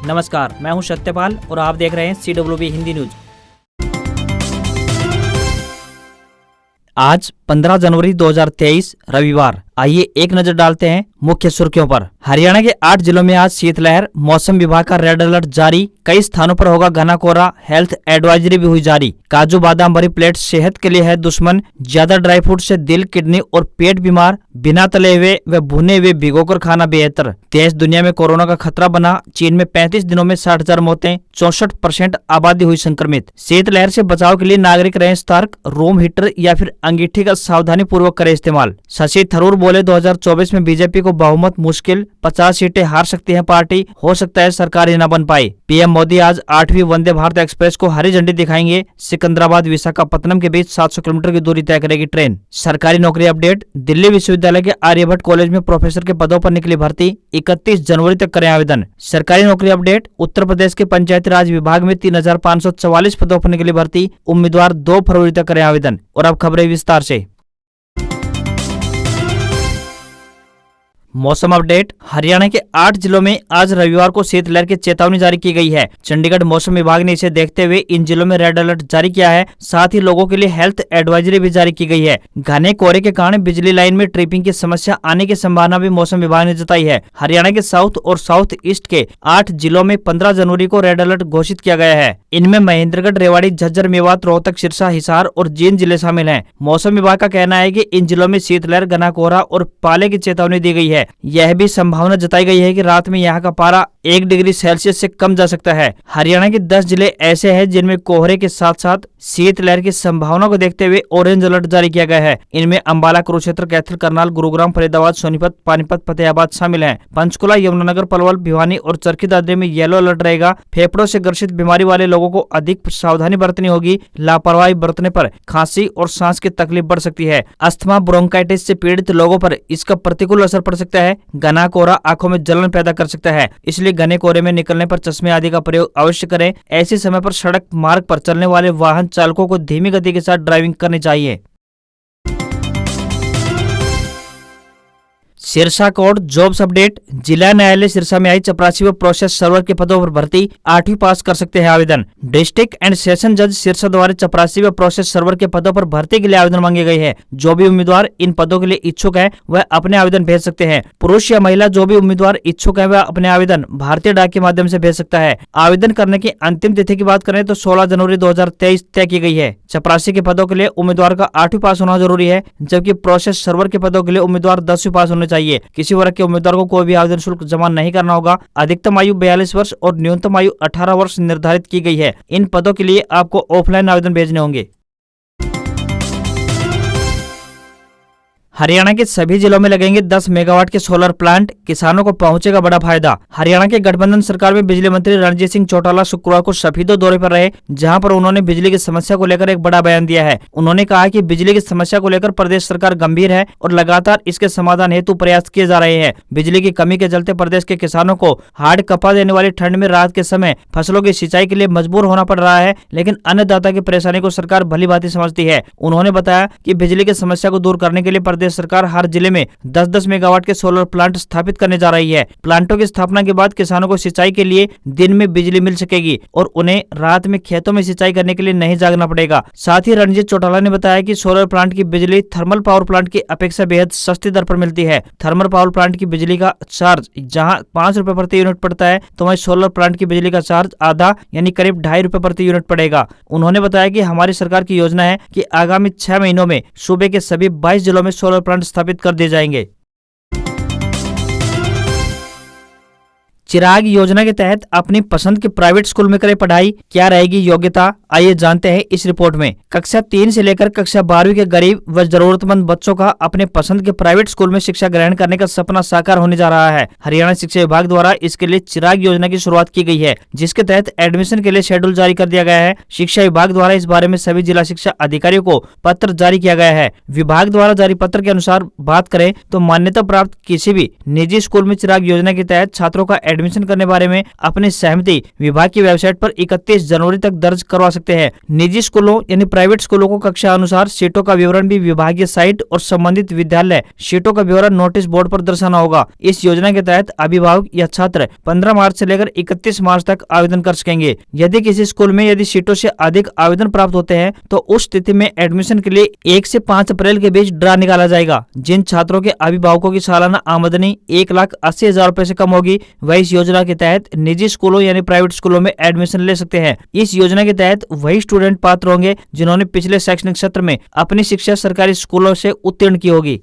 नमस्कार, मैं हूं सत्यपाल और आप देख रहे हैं CWB हिंदी न्यूज। आज 15 जनवरी 2023 रविवार। आइए एक नजर डालते हैं मुख्य सुर्खियों पर। हरियाणा के 8 जिलों में आज शीतलहर, मौसम विभाग का रेड अलर्ट जारी। कई स्थानों पर होगा घना कोहरा, हेल्थ एडवाइजरी भी हुई जारी। काजू बादाम भरी प्लेट सेहत के लिए है दुश्मन। ज्यादा ड्राई फ्रूट से दिल, किडनी और पेट बीमार। बिना तले हुए व भुने हुए भिगोकर खाना बेहतर। देश दुनिया में कोरोना का खतरा बना। चीन में 35 दिनों में 60,000 मौतें, 64% आबादी हुई संक्रमित। शीतलहर से बचाव के लिए नागरिक रहें सतर्क। रूम हीटर या फिर अंगीठी का सावधानी पूर्वक करें इस्तेमाल। शशि थरूर बोले 2024 में बीजेपी को बहुमत मुश्किल, 50 सीटें हार सकती है पार्टी, हो सकता है सरकार ही न बन पाए। पीएम मोदी आज 8वीं वंदे भारत एक्सप्रेस को हरी झंडी दिखाएंगे। सिकंदराबाद विशाखापत्तनम के बीच 700 किलोमीटर की दूरी तय करेगी ट्रेन। सरकारी नौकरी अपडेट। दिल्ली विश्वविद्यालय के आर्यभट्ट कॉलेज में प्रोफेसर के पदों पर निकली भर्ती। 31 जनवरी तक करें आवेदन। सरकारी नौकरी अपडेट। उत्तर प्रदेश के पंचायती राज विभाग में 3,544 पदों पर निकली भर्ती। उम्मीदवार 2 फरवरी तक करें आवेदन। और अब खबरें विस्तार से। मौसम अपडेट। हरियाणा के 8 जिलों में आज रविवार को शीतलहर की चेतावनी जारी की गई है। चंडीगढ़ मौसम विभाग ने इसे देखते हुए इन जिलों में रेड अलर्ट जारी किया है। साथ ही लोगों के लिए हेल्थ एडवाइजरी भी जारी की गई है। घने कोहरे के कारण बिजली लाइन में ट्रिपिंग की समस्या आने की संभावना भी मौसम विभाग ने जताई है। हरियाणा के साउथ और साउथ ईस्ट के 8 जिलों में 15 जनवरी को रेड अलर्ट घोषित किया गया है। इनमें महेंद्रगढ़, रेवाड़ी, झज्जर, मेवात, रोहतक, सिरसा, हिसार और जींद जिले शामिल हैं। मौसम विभाग का कहना है कि इन जिलों में शीतलहर, घना कोहरा और पाले की चेतावनी दी गई है। यह भी संभावना जताई गई है कि रात में यहाँ का पारा 1 डिग्री सेल्सियस से कम जा सकता है। हरियाणा के 10 जिले ऐसे हैं जिनमें कोहरे के साथ साथ शीतलहर की संभावना को देखते हुए ऑरेंज अलर्ट जारी किया गया है। इनमें अंबाला, कुरुक्षेत्र, कैथल, करनाल, गुरुग्राम, फरीदाबाद, सोनीपत, पानीपत, फतेहाबाद शामिल हैं। पंचकुला, यमुनानगर, पलवल, भिवानी और चरखी दादरी में येलो अलर्ट रहेगा। फेफड़ों से ग्रसित बीमारी वाले लोगों को अधिक सावधानी बरतनी होगी। लापरवाही बरतने पर खांसी और सांस की तकलीफ बढ़ सकती है। अस्थमा, ब्रोंकाइटिस से पीड़ित लोगों पर इसका प्रतिकूल असर पड़ सकता है। घना कोहरा आंखों में जलन पैदा कर सकता है, इसलिए घने कोहरे में निकलने पर चश्मे आदि का प्रयोग अवश्य करें। ऐसे समय पर सड़क मार्ग पर चलने वाले वाहन चालकों को धीमी गति के साथ ड्राइविंग करनी चाहिए। Sirsa court jobs update. जिला न्यायालय सिरसा में आई चपरासी व प्रोसेस सर्वर के पदों पर भर्ती। 8वीं पास कर सकते हैं आवेदन। डिस्ट्रिक्ट एंड सेशन जज सिरसा द्वारा चपरासी व प्रोसेस सर्वर के पदों पर भर्ती के लिए आवेदन मांगे गए हैं। जो भी उम्मीदवार इन पदों के लिए इच्छुक है वह अपने आवेदन भेज सकते हैं। पुरुष या महिला जो भी उम्मीदवार इच्छुक है वह अपने आवेदन भारतीय डाक के माध्यम से भेज सकता है। आवेदन करने की अंतिम तिथि की बात करें तो 16 जनवरी 2023 तय की गई है। चपरासी के पदों के लिए उम्मीदवार का 8वीं पास होना जरूरी है, जबकि प्रोसेस सर्वर के पदों के लिए उम्मीदवार 10वीं पास होने चाहिए। किसी वर्ग के उम्मीदवार को कोई भी आवेदन शुल्क जमा नहीं करना होगा। अधिकतम आयु 42 वर्ष और न्यूनतम आयु 18 वर्ष निर्धारित की गई है। इन पदों के लिए आपको ऑफलाइन आवेदन भेजने होंगे। हरियाणा के सभी जिलों में लगेंगे 10 मेगावाट के सोलर प्लांट। किसानों को पहुंचेगा बड़ा फायदा। हरियाणा के गठबंधन सरकार में बिजली मंत्री रणजीत सिंह चौटाला शुक्रवार को शफीदो दौरे पर रहे, जहां पर उन्होंने बिजली की समस्या को लेकर एक बड़ा बयान दिया है। उन्होंने कहा कि बिजली की समस्या को लेकर प्रदेश सरकार गंभीर है और लगातार इसके समाधान हेतु प्रयास किए जा रहे हैं। बिजली की कमी के चलते प्रदेश के किसानों को हार्ड कपा देने वाली ठंड में रात के समय फसलों की सिंचाई के लिए मजबूर होना पड़ रहा है, लेकिन अन्नदाता की परेशानी को सरकार भली भांति समझती है। उन्होंने बताया कि बिजली की समस्या को दूर करने के लिए प्रदेश सरकार हर जिले में 10-10 मेगावाट के सोलर प्लांट स्थापित करने जा रही है। प्लांटों की स्थापना के बाद किसानों को सिंचाई के लिए दिन में बिजली मिल सकेगी और उन्हें रात में खेतों में सिंचाई करने के लिए नहीं जागना पड़ेगा। साथ ही रणजीत चौटाला ने बताया कि सोलर प्लांट की बिजली थर्मल पावर प्लांट की अपेक्षा बेहद सस्ती दर पर मिलती है। थर्मल पावर प्लांट की बिजली का चार्ज जहां 5 रुपए प्रति यूनिट पड़ता है, तो वहीं सोलर प्लांट की बिजली का चार्ज आधा यानी करीब 2.5 रुपए प्रति यूनिट पड़ेगा। उन्होंने बताया कि हमारी सरकार की योजना है कि आगामी 6 महीनों में सूबे के सभी 22 जिलों में सोलर प्लांट स्थापित कर दिए जाएंगे। चिराग योजना के तहत अपनी पसंद के प्राइवेट स्कूल में करें पढ़ाई, क्या रहेगी योग्यता, आइए जानते हैं इस रिपोर्ट में। कक्षा 3 से लेकर कक्षा 12वीं के गरीब व जरूरतमंद बच्चों का अपने पसंद के प्राइवेट स्कूल में शिक्षा ग्रहण करने का सपना साकार होने जा रहा है। हरियाणा शिक्षा विभाग द्वारा इसके लिए चिराग योजना की शुरुआत की गई है, जिसके तहत एडमिशन के लिए शेड्यूल जारी कर दिया गया है। शिक्षा विभाग द्वारा इस बारे में सभी जिला शिक्षा अधिकारियों को पत्र जारी किया गया है। विभाग द्वारा जारी पत्र के अनुसार बात करें तो मान्यता प्राप्त किसी भी निजी स्कूल में चिराग योजना के तहत छात्रों का एडमिशन करने बारे में अपनी सहमति विभाग की वेबसाइट पर 31 जनवरी तक दर्ज करवा सकते हैं। निजी स्कूलों यानी प्राइवेट स्कूलों को कक्षा अनुसार सीटों का विवरण भी विभागीय साइट और संबंधित विद्यालय सीटों का विवरण नोटिस बोर्ड पर दर्शाना होगा। इस योजना के तहत अभिभावक या छात्र 15 मार्च से लेकर 31 मार्च तक आवेदन कर सकेंगे। यदि किसी स्कूल में यदि सीटों से अधिक आवेदन प्राप्त होते हैं तो उस स्थिति में एडमिशन के लिए 1 से 5 अप्रैल के बीच ड्रा निकाला जाएगा। जिन छात्रों के अभिभावकों की सालाना आमदनी 1,80,000 रुपए से कम होगी वह इस योजना के तहत निजी स्कूलों यानी प्राइवेट स्कूलों में एडमिशन ले सकते हैं। इस योजना के तहत वही स्टूडेंट पात्र होंगे जिन्होंने पिछले शैक्षणिक सत्र में अपनी शिक्षा सरकारी स्कूलों से उत्तीर्ण की होगी।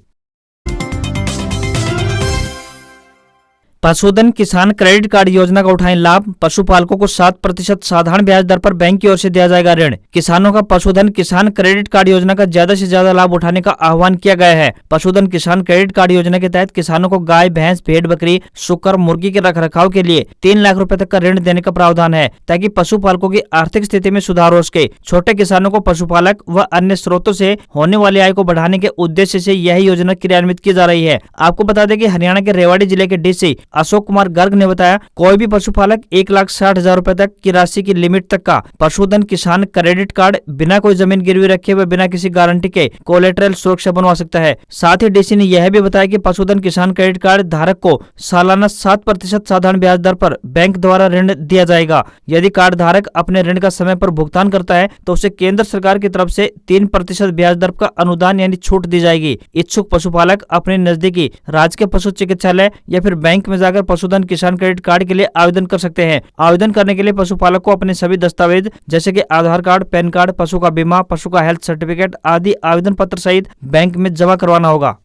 पशुधन किसान क्रेडिट कार्ड योजना का उठाएं लाभ। पशुपालकों को 7% साधारण ब्याज दर पर बैंक की ओर से दिया जाएगा ऋण। किसानों का पशुधन किसान क्रेडिट कार्ड योजना का ज्यादा से ज्यादा लाभ उठाने का आह्वान किया गया है। पशुधन किसान क्रेडिट कार्ड योजना के तहत किसानों को गाय, भैंस, भेड़, बकरी, सुकर, मुर्गी के रखरखाव के लिए 3 लाख रुपए तक का ऋण देने का प्रावधान है ताकि पशुपालकों की आर्थिक स्थिति में सुधार हो सके। छोटे किसानों को पशुपालक व अन्य स्रोतों से होने वाली आय को बढ़ाने के उद्देश्य से यह योजना क्रियान्वित की जा रही है। आपको बता दें कि हरियाणा के रेवाड़ी जिले के डीसी अशोक कुमार गर्ग ने बताया, कोई भी पशुपालक 1,60,000 रुपए तक की राशि की लिमिट तक का पशुधन किसान क्रेडिट कार्ड बिना कोई जमीन गिरवी रखे व बिना किसी गारंटी के कोलेटरल सुरक्षा बनवा सकता है। साथ ही डीसी ने यह भी बताया कि पशुधन किसान क्रेडिट कार्ड धारक को सालाना 7% साधारण ब्याज दर पर बैंक द्वारा ऋण दिया जाएगा। यदि कार्ड धारक अपने ऋण का समय पर भुगतान करता है तो उसे केंद्र सरकार की तरफ से 3% ब्याज दर का अनुदान यानी छूट दी जाएगी। इच्छुक पशुपालक अपने नजदीकी राजकीय पशु चिकित्सालय या फिर बैंक में जाकर पशुधन किसान क्रेडिट कार्ड के लिए आवेदन कर सकते हैं। आवेदन करने के लिए पशुपालक को अपने सभी दस्तावेज जैसे कि आधार कार्ड, पैन कार्ड, पशु का बीमा, पशु का हेल्थ सर्टिफिकेट आदि आवेदन पत्र सहित बैंक में जमा करवाना होगा।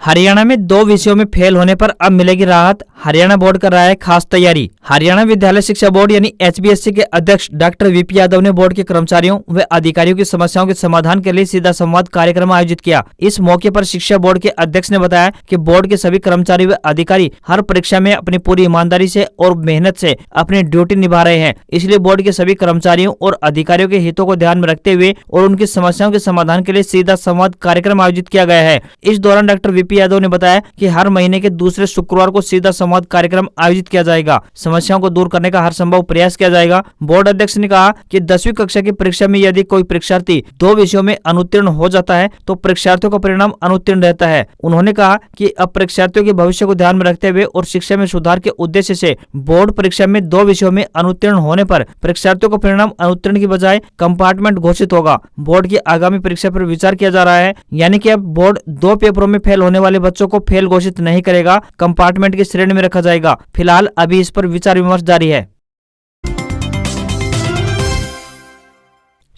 हरियाणा में 2 विषयों में फेल होने पर अब मिलेगी राहत। हरियाणा बोर्ड कर रहा है खास तैयारी। हरियाणा विद्यालय शिक्षा बोर्ड यानी HBSC के अध्यक्ष डॉक्टर VP यादव ने बोर्ड के कर्मचारियों व अधिकारियों की समस्याओं के समाधान के लिए सीधा संवाद कार्यक्रम आयोजित किया। इस मौके पर शिक्षा बोर्ड के अध्यक्ष ने बताया कि बोर्ड के सभी कर्मचारी व अधिकारी हर परीक्षा में अपनी पूरी ईमानदारी से और मेहनत से अपनी ड्यूटी निभा रहे हैं। इसलिए बोर्ड के सभी कर्मचारियों और अधिकारियों के हितों को ध्यान में रखते हुए और उनकी समस्याओं के समाधान के लिए सीधा संवाद कार्यक्रम आयोजित किया गया है। इस दौरान डॉक्टर VP यादव ने बताया कि हर महीने के दूसरे शुक्रवार को सीधा संवाद कार्यक्रम आयोजित किया जाएगा। समस्याओं को दूर करने का हर संभव प्रयास किया जाएगा। बोर्ड अध्यक्ष ने कहा कि 10वीं कक्षा की परीक्षा में यदि कोई परीक्षार्थी 2 विषयों में अनुत्तीर्ण हो जाता है तो परीक्षार्थियों का परिणाम अनुत्तीर्ण रहता है। उन्होंने कहा कि अब परीक्षार्थियों के भविष्य को ध्यान में रखते हुए और शिक्षा में सुधार के उद्देश्य से बोर्ड परीक्षा में 2 विषयों में अनुत्तीर्ण होने पर परीक्षार्थियों का परिणाम अनुत्तीर्ण की बजाय कंपार्टमेंट घोषित होगा। बोर्ड की आगामी परीक्षा पर विचार किया जा रहा है, यानी कि अब बोर्ड 2 पेपरों में फेल होने वाले बच्चों को फेल घोषित नहीं करेगा, कंपार्टमेंट की श्रेणी में रखा जाएगा। फिलहाल अभी इस पर विचार विमर्श जारी है।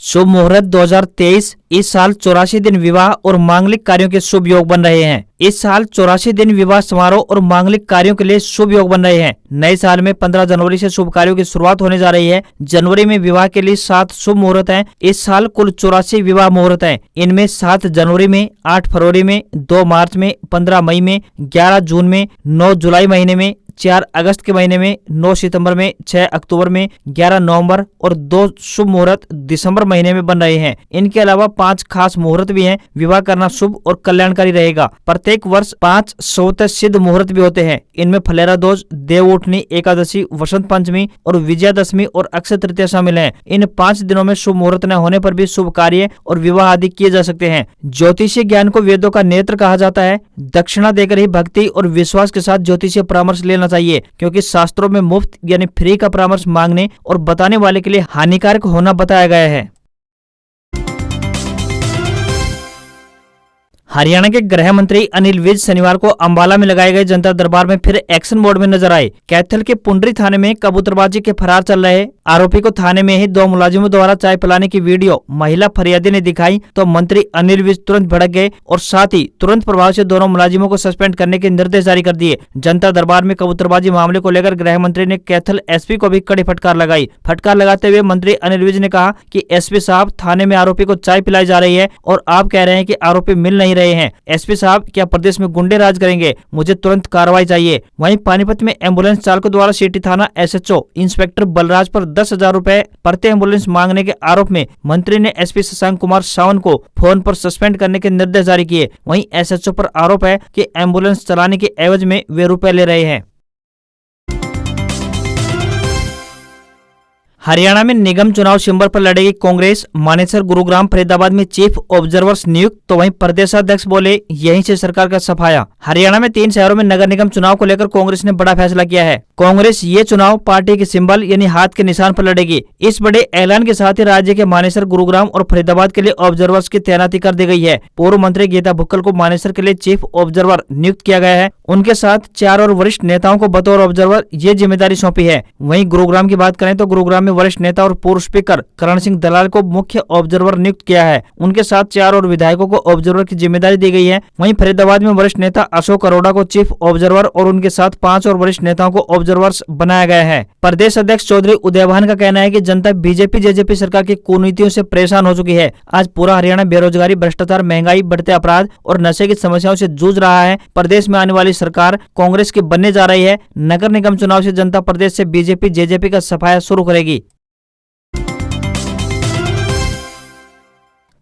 शुभ मुहूर्त 2023। इस साल 84 दिन विवाह और मांगलिक कार्यों के शुभ योग बन रहे हैं। इस साल 84 दिन विवाह समारोह और मांगलिक कार्यों के लिए शुभ योग बन रहे हैं। नए साल में 15 जनवरी से शुभ कार्यों की शुरुआत होने जा रही है। जनवरी में विवाह के लिए 7 शुभ मुहूर्त हैं। इस साल कुल 84 विवाह मुहूर्त हैं। इनमें 7 जनवरी में, 8 फरवरी में, 2 मार्च में, 15 मई में, 11 जून में, 9 जुलाई महीने में, 4 अगस्त के महीने में, 9 सितंबर में, 6 अक्टूबर में, 11 नवंबर और 2 शुभ मुहूर्त दिसंबर महीने में बन रहे हैं। इनके अलावा 5 खास मुहूर्त भी हैं। विवाह करना शुभ और कल्याणकारी रहेगा। प्रत्येक वर्ष 5 स्वतः सिद्ध मुहूर्त भी होते हैं। इनमें फलेरा दोज, देव उठनी, एकादशी, वसंत पंचमी और विजयादशमी और अक्षय तृतीया शामिल हैं। इन 5 दिनों में शुभ मुहूर्त न होने पर भी शुभ कार्य और विवाह आदि किए जा सकते हैं। ज्योतिषीय ज्ञान को वेदों का नेत्र कहा जाता है। दक्षिणा देकर ही भक्ति और विश्वास के साथ ज्योतिषीय परामर्श लेना चाहिए, क्योंकि शास्त्रों में मुफ्त यानी फ्री का परामर्श मांगने और बताने वाले के लिए हानिकारक होना बताया गया है। हरियाणा के गृह मंत्री अनिल विज शनिवार को अंबाला में लगाए गए जनता दरबार में फिर एक्शन मोड में नजर आए। कैथल के पुंडरी थाने में कबूतरबाजी के फरार चल रहे आरोपी को थाने में ही 2 मुलाजिमों द्वारा चाय पिलाने की वीडियो महिला फरियादी ने दिखाई तो मंत्री अनिल विज तुरंत भड़क गए और साथ ही तुरंत प्रभाव से दोनों मुलाजिमों को सस्पेंड करने के निर्देश जारी कर दिए। जनता दरबार में कबूतरबाजी मामले को लेकर गृह मंत्री ने कैथल SP को भी कड़ी फटकार लगाई। फटकार लगाते हुए मंत्री अनिल विज ने कहा कि SP साहब, थाने में आरोपी को चाय पिलाई जा रही है और आप कह रहे हैं कि आरोपी मिल नहीं रहे रहे हैं। एसपी साहब, क्या प्रदेश में गुंडे राज करेंगे? मुझे तुरंत कार्रवाई चाहिए। वहीं पानीपत में एम्बुलेंस चालकों द्वारा सिटी थाना एसएचओ इंस्पेक्टर बलराज पर 10,000 रुपए प्रति एम्बुलेंस मांगने के आरोप में मंत्री ने एसपी शशांक कुमार सावन को फोन पर सस्पेंड करने के निर्देश जारी किए। वहीं एसएचओ पर आरोप है कि एम्बुलेंस चलाने के एवज में वे रुपए ले रहे हैं। हरियाणा में निगम चुनाव सिंबल पर लड़ेगी कांग्रेस। मानेसर, गुरुग्राम, फरीदाबाद में चीफ ऑब्जर्वर्स नियुक्त, तो वहीं प्रदेशाध्यक्ष बोले यहीं से सरकार का सफाया। हरियाणा में 3 शहरों में नगर निगम चुनाव को लेकर कांग्रेस ने बड़ा फैसला किया है। कांग्रेस ये चुनाव पार्टी के सिंबल यानी हाथ के निशान पर लड़ेगी। इस बड़े ऐलान के साथ ही राज्य के मानेसर, गुरुग्राम और फरीदाबाद के लिए ऑब्जर्वर्स की तैनाती कर दी गई है। पूर्व मंत्री गीता भुक्कल को मानेसर के लिए चीफ ऑब्जर्वर नियुक्त किया गया है। उनके साथ 4 और वरिष्ठ नेताओं को बतौर ऑब्जर्वर ये जिम्मेदारी सौंपी है। वहीं गुरुग्राम की बात करें तो गुरुग्राम में वरिष्ठ नेता और पूर्व स्पीकर करण सिंह दलाल को मुख्य ऑब्जर्वर नियुक्त किया है। उनके साथ 4 और विधायकों को ऑब्जर्वर की जिम्मेदारी दी गई है। वहीं फरीदाबाद में वरिष्ठ नेता अशोक अरोड़ा को चीफ ऑब्जर्वर और उनके साथ 5 और वरिष्ठ नेताओं को ऑब्जर्वर्स बनाया गया है। प्रदेश अध्यक्ष चौधरी उदयभान का कहना है कि जनता बीजेपी जेजेपी सरकार की कुनीतियों से परेशान हो चुकी है। आज पूरा हरियाणा बेरोजगारी, भ्रष्टाचार, महंगाई, बढ़ते अपराध और नशे की समस्याओं से जूझ रहा है। प्रदेश में आने वाली सरकार कांग्रेस की बनने जा रही है। नगर निगम चुनाव से जनता प्रदेश से बीजेपी जेजेपी का सफाया शुरू करेगी।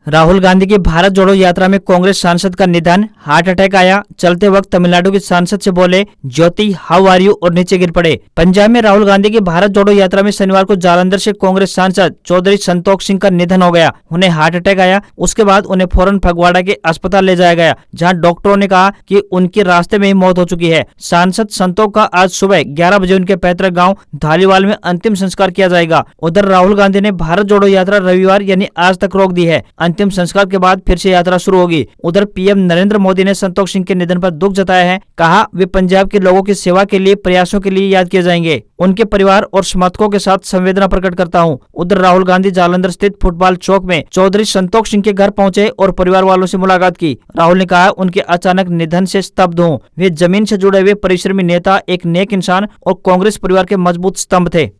राहुल गांधी की भारत जोड़ो यात्रा में कांग्रेस सांसद का निधन, हार्ट अटैक आया। चलते वक्त तमिलनाडु के सांसद से बोले ज्योति हाउ आर यू और नीचे गिर पड़े। पंजाब में राहुल गांधी की भारत जोड़ो यात्रा में शनिवार को जालंधर से कांग्रेस सांसद चौधरी संतोख सिंह का निधन हो गया। उन्हें हार्ट अटैक आया। उसके बाद उन्हें फौरन फगवाड़ा के अस्पताल ले जाया गया, जहां डॉक्टरों ने कहा कि उनकी रास्ते में ही मौत हो चुकी है। सांसद संतोख का आज सुबह 11 बजे उनके पैतृक गाँव धालीवाल में अंतिम संस्कार किया जाएगा। उधर राहुल गांधी ने भारत जोड़ो यात्रा रविवार यानी आज तक रोक दी है। अंतिम संस्कार के बाद फिर से यात्रा शुरू होगी। उधर पीएम नरेंद्र मोदी ने संतोख सिंह के निधन पर दुख जताया है। कहा वे पंजाब के लोगों की सेवा के लिए प्रयासों के लिए याद किए जाएंगे। उनके परिवार और समर्थकों के साथ संवेदना प्रकट करता हूं। उधर राहुल गांधी जालंधर स्थित फुटबॉल चौक में चौधरी संतोख सिंह के घर पहुंचे और परिवार वालों से मुलाकात की। राहुल ने कहा उनके अचानक निधन से स्तब्ध हूं। वे जमीन से जुड़े हुए परिश्रमी नेता, एक नेक इंसान और कांग्रेस परिवार के मजबूत स्तंभ थे।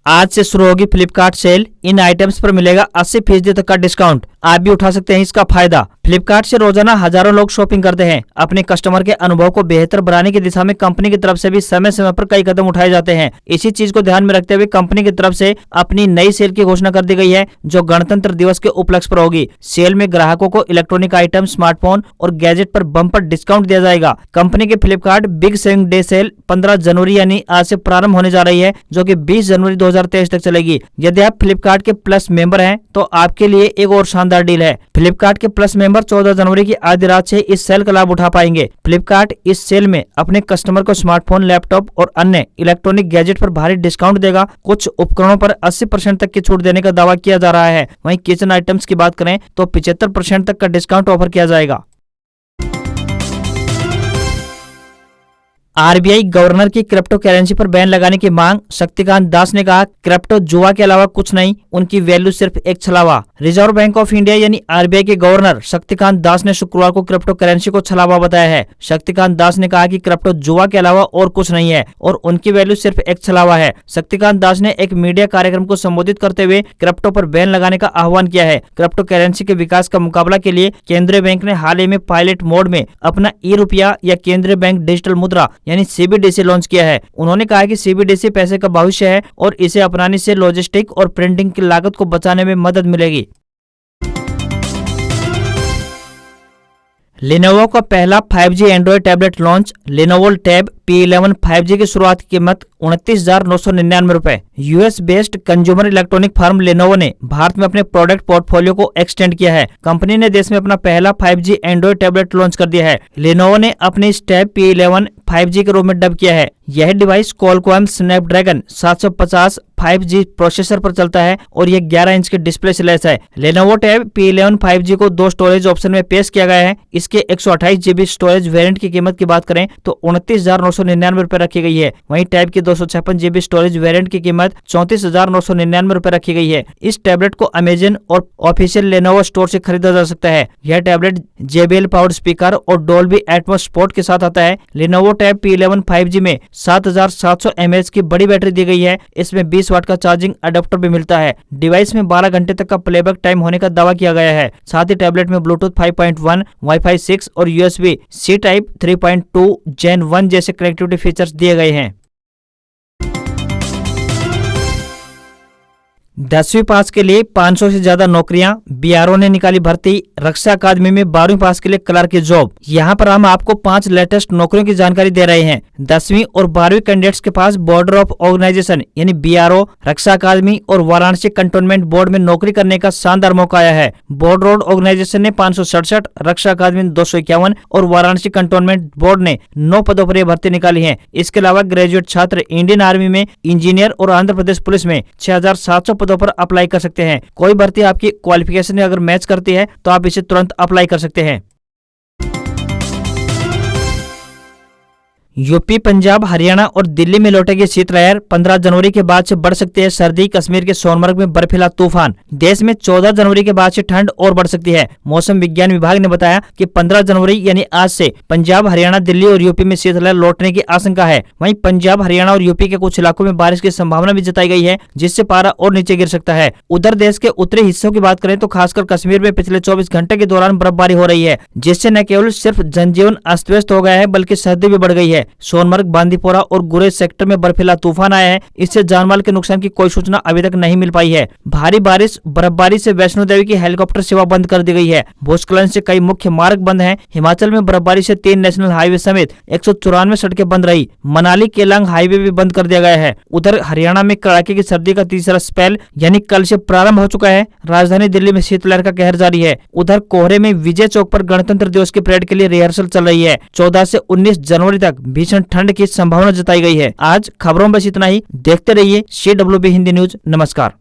आज से शुरू होगी फ्लिपकार्ट सेल। इन आइटम्स पर मिलेगा 80% तक का डिस्काउंट। आप भी उठा सकते हैं इसका फायदा। फ्लिपकार्ट से रोजाना हजारों लोग शॉपिंग करते हैं। अपने कस्टमर के अनुभव को बेहतर बनाने की दिशा में कंपनी की तरफ से भी समय समय पर कई कदम उठाए जाते हैं। इसी चीज को ध्यान में रखते हुए कंपनी की तरफ से अपनी नई सेल की घोषणा कर दी गई है, जो गणतंत्र दिवस के उपलक्ष्य पर होगी। सेल में ग्राहकों को इलेक्ट्रॉनिक आइटम, स्मार्टफोन और गैजेट पर बम्पर डिस्काउंट दिया जाएगा। कंपनी की Flipkart big saving day sale 15 जनवरी यानी आज से प्रारंभ होने जा रही है, जो कि 20 जनवरी 2023 तक चलेगी। यदि आप फ्लिपकार्ट के प्लस मेंबर हैं तो आपके लिए एक और शानदार डील है। फ्लिपकार्ट के प्लस मेंबर 14 जनवरी की आधी रात से इस सेल का लाभ उठा पाएंगे। फ्लिपकार्ट इस सेल में अपने कस्टमर को स्मार्टफोन, लैपटॉप और अन्य इलेक्ट्रॉनिक गैजेट पर भारी डिस्काउंट देगा। कुछ उपकरणों पर 80% तक की छूट देने का दावा किया जा रहा है। वहीं किचन आइटम्स की बात करें तो 75% तक का डिस्काउंट ऑफर किया जाएगा। आरबीआई गवर्नर की क्रिप्टो करेंसी पर बैन लगाने की मांग। शक्तिकांत दास ने कहा क्रिप्टो जुआ के अलावा कुछ नहीं, उनकी वैल्यू सिर्फ एक छलावा। रिजर्व बैंक ऑफ इंडिया यानी आरबीआई के गवर्नर शक्तिकांत दास ने शुक्रवार को क्रिप्टो करेंसी को छलावा बताया है। शक्तिकांत दास ने कहा कि क्रिप्टो जुआ के अलावा और कुछ नहीं है और उनकी वैल्यू सिर्फ एक छलावा है। शक्तिकांत दास ने एक मीडिया कार्यक्रम को संबोधित करते हुए क्रिप्टो पर बैन लगाने का आह्वान किया है। क्रिप्टो करेंसी के विकास का मुकाबला के लिए केंद्रीय बैंक ने हाल ही में पायलट मोड में अपना ई-रुपया या केंद्रीय बैंक डिजिटल मुद्रा यानी सीबीडीसी लॉन्च किया है। उन्होंने कहा कि सीबीडीसी पैसे का भविष्य है और इसे अपनाने से लॉजिस्टिक और प्रिंटिंग की लागत को बचाने में मदद मिलेगी। लेनोवो का पहला 5G Android tablet launch. Lenovo tab P11 5G की शुरुआत की कीमत 29,999 रुपए। US based consumer electronic firm Lenovo ने भारत में अपने प्रोडक्ट पोर्टफोलियो को एक्सटेंड किया है। कंपनी ने देश में अपना पहला 5G एंड्रॉइड टैबलेट लॉन्च कर दिया है। लेनोवो ने अपने इस टैब P11 5G के रूप में डब किया है। यह device Qualcomm Snapdragon 750 5G processor पर चलता है और यह 11 इंच के डिस्प्ले से लैस है। लेनोवो टैब P11 5G को 2 स्टोरेज ऑप्शन में पेश किया गया है। इसके 128 GB स्टोरेज वेरिएंट की कीमत की बात करें तो 29,999 ₹999 रखी गई है। वहीं टैब की 256 GB स्टोरेज वेरिएंट की कीमत 34,999 रुपए रखी गई है। इस टैबलेट को अमेजन और ऑफिशियल लेनोवो स्टोर से खरीदा जा सकता है। यह टैबलेट JBL पावर्ड स्पीकर और डोल्बी एटमॉस सपोर्ट के साथ आता है। लेनोवो टैब P11 5G में 7700 mAh की बड़ी बैटरी दी गई है। इसमें 20 वाट का चार्जिंग अडेप्टर भी मिलता है। डिवाइस में 12 घंटे तक का प्लेबैक टाइम होने का दावा किया गया है। साथ ही टैबलेट में ब्लूटूथ 5.1, वाईफाई 6 और USB-C टाइप 3.2 Gen 1 जैसे कनेक्टिविटी फीचर्स दिए गए हैं। 10वीं पास के लिए 500 से ज्यादा नौकरियां, BRO ने निकाली भर्ती। रक्षा अकादमी में 12वीं पास के लिए क्लर्क की जॉब। यहाँ पर हम आपको 5 लेटेस्ट नौकरियों की जानकारी दे रहे हैं। 10वीं और 12वीं कैंडिडेट्स के पास बॉर्डर ऑफ ऑर्गेनाइजेशन यानी BRO, रक्षा अकादमी और वाराणसी कंटोनमेंट बोर्ड में नौकरी करने का शानदार मौका आया है। बॉर्डर रोड ऑर्गेनाइजेशन ने 567, रक्षा अकादमी ने 251 और वाराणसी कंटोनमेंट बोर्ड ने 9 पदों पर यह भर्ती निकाली है। इसके अलावा ग्रेजुएट छात्र इंडियन आर्मी में इंजीनियर और आंध्र प्रदेश पुलिस में 6700 पदों पर अप्लाई कर सकते हैं। कोई भर्ती आपकी क्वालिफिकेशन में अगर मैच करती है तो आप इसे तुरंत अप्लाई कर सकते हैं। यूपी, पंजाब, हरियाणा और दिल्ली में लौटेगी शीतलहर। 15 जनवरी के बाद से बढ़ सकती है सर्दी। कश्मीर के सोनमर्ग में बर्फीला तूफान। देश में 14 जनवरी के बाद से ठंड और बढ़ सकती है। मौसम विज्ञान विभाग ने बताया कि 15 जनवरी यानी आज से पंजाब, हरियाणा, दिल्ली और यूपी में शीतलहर लौटने की आशंका है। वहीं पंजाब, हरियाणा और यूपी के कुछ इलाकों में बारिश की संभावना भी जताई गई है, जिससे पारा और नीचे गिर सकता है। उधर देश के उत्तरी हिस्सों की बात करें तो खासकर कश्मीर में पिछले 24 घंटे के दौरान बर्फबारी हो रही है, जिससे न केवल सिर्फ जनजीवन अस्त व्यस्त हो गया है बल्कि सर्दी भी बढ़ गई है। सोनमर्ग, बांदीपोरा और गुरेज सेक्टर में बर्फीला तूफान आया है। इससे जानमाल के नुकसान की कोई सूचना अभी तक नहीं मिल पाई है। भारी बारिश, बर्फबारी से वैष्णो देवी की हेलीकॉप्टर सेवा बंद कर दी गई है। भूस्खलन से कई मुख्य मार्ग बंद हैं। हिमाचल में बर्फबारी से 3 नेशनल हाईवे समेत 194 सड़कें बंद रही। मनाली केलांग हाईवे भी बंद कर दिया गया है। उधर हरियाणा में कड़ाके की सर्दी का तीसरा स्पेल यानी कल से प्रारंभ हो चुका है। राजधानी दिल्ली में शीतलहर का कहर जारी है। उधर कोहरे में विजय चौक पर गणतंत्र दिवस की परेड के लिए रिहर्सल चल रही है। 14 से 19 जनवरी तक भीषण ठंड की संभावना जताई गई है। आज खबरों में बस इतना ही। देखते रहिए CWB हिंदी न्यूज। नमस्कार।